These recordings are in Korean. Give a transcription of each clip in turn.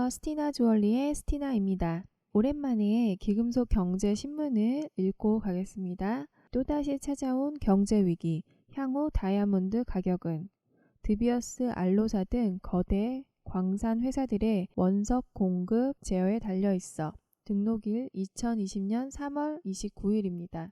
안녕하세요. 스티나 주얼리의 스티나입니다. 오랜만에 귀금속 경제 신문을 읽고 가겠습니다. 또다시 찾아온 경제 위기, 향후 다이아몬드 가격은? 드비어스, 알로사 등 거대 광산 회사들의 원석 공급 제어에 달려있어. 등록일 2020년 3월 29일입니다.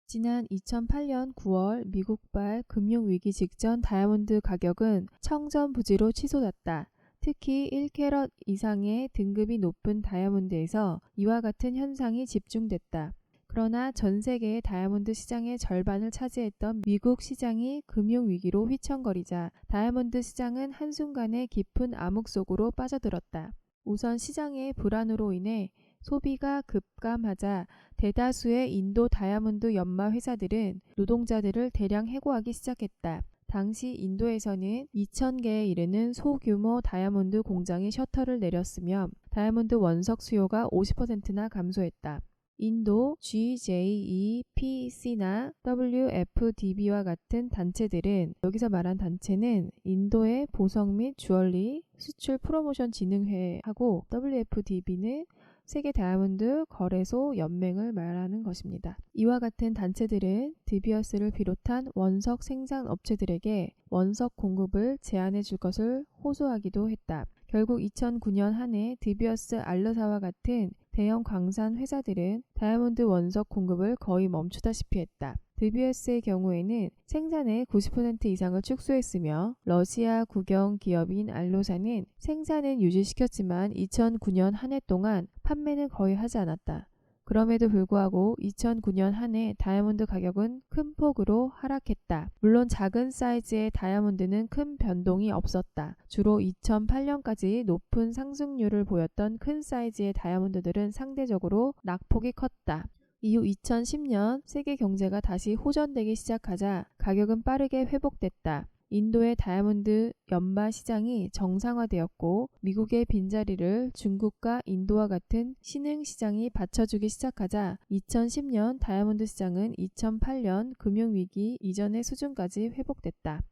지난 2008년 9월 미국발 금융위기 직전 다이아몬드 가격은 청전부지로 치솟았다. 특히 1캐럿 이상의 등급이 높은 다이아몬드에서 이와 같은 현상이 집중됐다. 그러나 전 세계의 다이아몬드 시장의 절반을 차지했던 미국 시장이 금융위기로 휘청거리자 다이아몬드 시장은 한순간에 깊은 암흑 속으로 빠져들었다. 우선 시장의 불안으로 인해 소비가 급감하자 대다수의 인도 다이아몬드 연마 회사들은 노동자들을 대량 해고하기 시작했다. 당시 인도에서는 2,000개에 이르는 소규모 다이아몬드 공장이 셔터를 내렸으며 다이아몬드 원석 수요가 50%나 감소했다. 인도 GJEPC나 WFDB와 같은 단체들은, 여기서 말한 단체는 인도의 보석 및 주얼리 수출 프로모션 진흥회하고 WFDB는 세계 다이아몬드 거래소 연맹을 말하는 것입니다. 이와 같은 단체들은 드비어스를 비롯한 원석 생산 업체들에게 원석 공급을 제한해 줄 것을 호소하기도 했다. 결국 2009년 한 해 드비어스, 알러사와 같은 대형 광산 회사들은 다이아몬드 원석 공급을 거의 멈추다시피 했다. 드비어스의 경우에는 생산의 90% 이상을 축소했으며 러시아 국영 기업인 알로사는 생산은 유지시켰지만 2009년 한 해 동안 판매는 거의 하지 않았다. 그럼에도 불구하고 2009년 한 해 다이아몬드 가격은 큰 폭으로 하락했다. 물론 작은 사이즈의 다이아몬드는 큰 변동이 없었다. 주로 2008년까지 높은 상승률을 보였던 큰 사이즈의 다이아몬드들은 상대적으로 낙폭이 컸다. 이후 2010년 세계 경제가 다시 호전되기 시작하자 가격은 빠르게 회복됐다. 인도의 다이아몬드 연마 시장이 정상화되었고 미국의 빈자리를 중국과 인도와 같은 신흥 시장이 받쳐주기 시작하자 2010년 다이아몬드 시장은 2008년 금융위기 이전의 수준까지 회복됐다.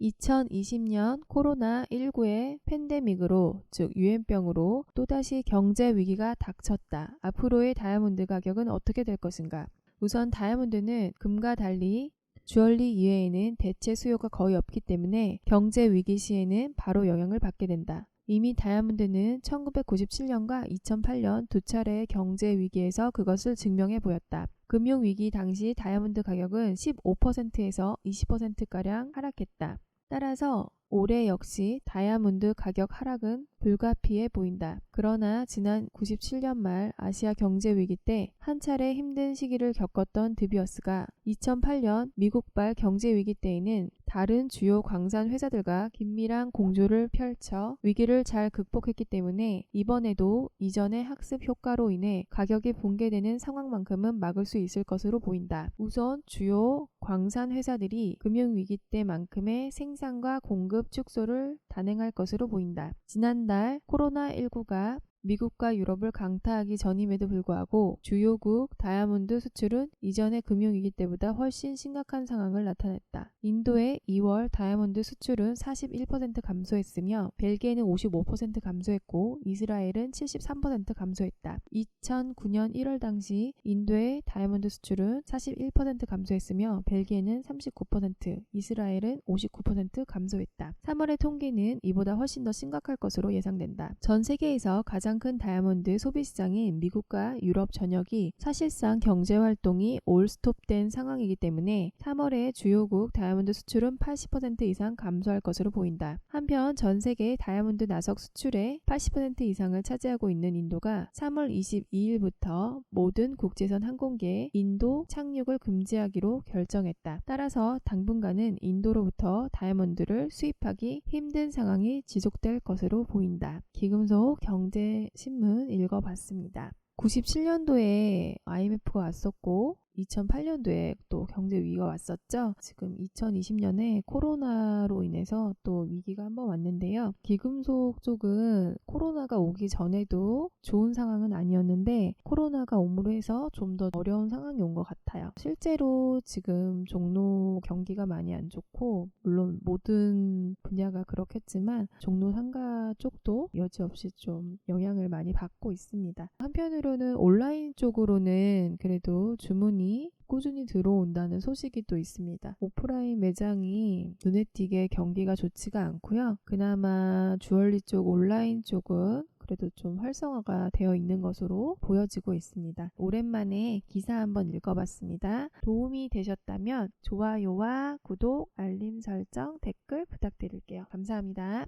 2020년 코로나19의 팬데믹으로, 즉 유행병으로 또다시 경제 위기가 닥쳤다. 앞으로의 다이아몬드 가격은 어떻게 될 것인가? 우선 다이아몬드는 금과 달리 주얼리 이외에는 대체 수요가 거의 없기 때문에 경제 위기 시에는 바로 영향을 받게 된다. 이미 다이아몬드는 1997년과 2008년 두 차례의 경제 위기에서 그것을 증명해 보였다. 금융위기 당시 다이아몬드 가격은 15%에서 20%가량 하락했다. 따라서 올해 역시 다이아몬드 가격 하락은 불가피해 보인다. 그러나 지난 97년 말 아시아 경제 위기 때 한 차례 힘든 시기를 겪었던 드비어스가 2008년 미국발 경제 위기 때에는 다른 주요 광산 회사들과 긴밀한 공조를 펼쳐 위기를 잘 극복했기 때문에 이번에도 이전의 학습 효과로 인해 가격이 붕괴되는 상황만큼은 막을 수 있을 것으로 보인다. 우선 주요 광산 회사들이 금융위기 때만큼의 생산과 공급 축소를 단행할 것으로 보인다. 지난달 코로나19가 미국과 유럽을 강타하기 전임에도 불구하고 주요국 다이아몬드 수출은 이전의 금융위기 때보다 훨씬 심각한 상황을 나타냈다. 인도의 2월 다이아몬드 수출은 41% 감소했으며 벨기에는 55% 감소했고 이스라엘은 73% 감소했다. 2009년 1월 당시 인도의 다이아몬드 수출은 41% 감소했으며 벨기에는 39%, 이스라엘은 59% 감소했다. 3월의 통계는 이보다 훨씬 더 심각할 것으로 예상된다. 전 세계에서 가장 큰 다이아몬드 소비시장인 미국과 유럽 전역이 사실상 경제활동이 올 스톱된 상황이기 때문에 3월에 주요국 다이아몬드 수출은 80% 이상 감소할 것으로 보인다. 한편 전 세계 다이아몬드 나석 수출의 80% 이상을 차지하고 있는 인도가 3월 22일부터 모든 국제선 항공기에 인도 착륙을 금지하기로 결정했다. 따라서 당분간은 인도로부터 다이아몬드를 수입하기 힘든 상황이 지속될 것으로 보인다. 귀금속 경제 신문 읽어봤습니다. 97년도에 IMF가 왔었고 2008년도에 또 경제 위기가 왔었죠. 지금 2020년에 코로나로 인해서 또 위기가 한번 왔는데요. 기금속 쪽은 코로나가 오기 전에도 좋은 상황은 아니었는데 코로나가 옴으로 해서 좀 더 어려운 상황이 온 것 같아요. 실제로 지금 종로 경기가 많이 안 좋고 물론 모든 분야가 그렇겠지만 종로 상가 쪽도 여지없이 좀 영향을 많이 받고 있습니다. 한편으로는 온라인 쪽으로는 그래도 주문이 꾸준히 들어온다는 소식이 또 있습니다. 오프라인 매장이 눈에 띄게 경기가 좋지가 않고요. 그나마 주얼리 쪽 온라인 쪽은 그래도 좀 활성화가 되어 있는 것으로 보여지고 있습니다. 오랜만에 기사 한번 읽어봤습니다. 도움이 되셨다면 좋아요와 구독, 알림 설정, 댓글 부탁드릴게요. 감사합니다.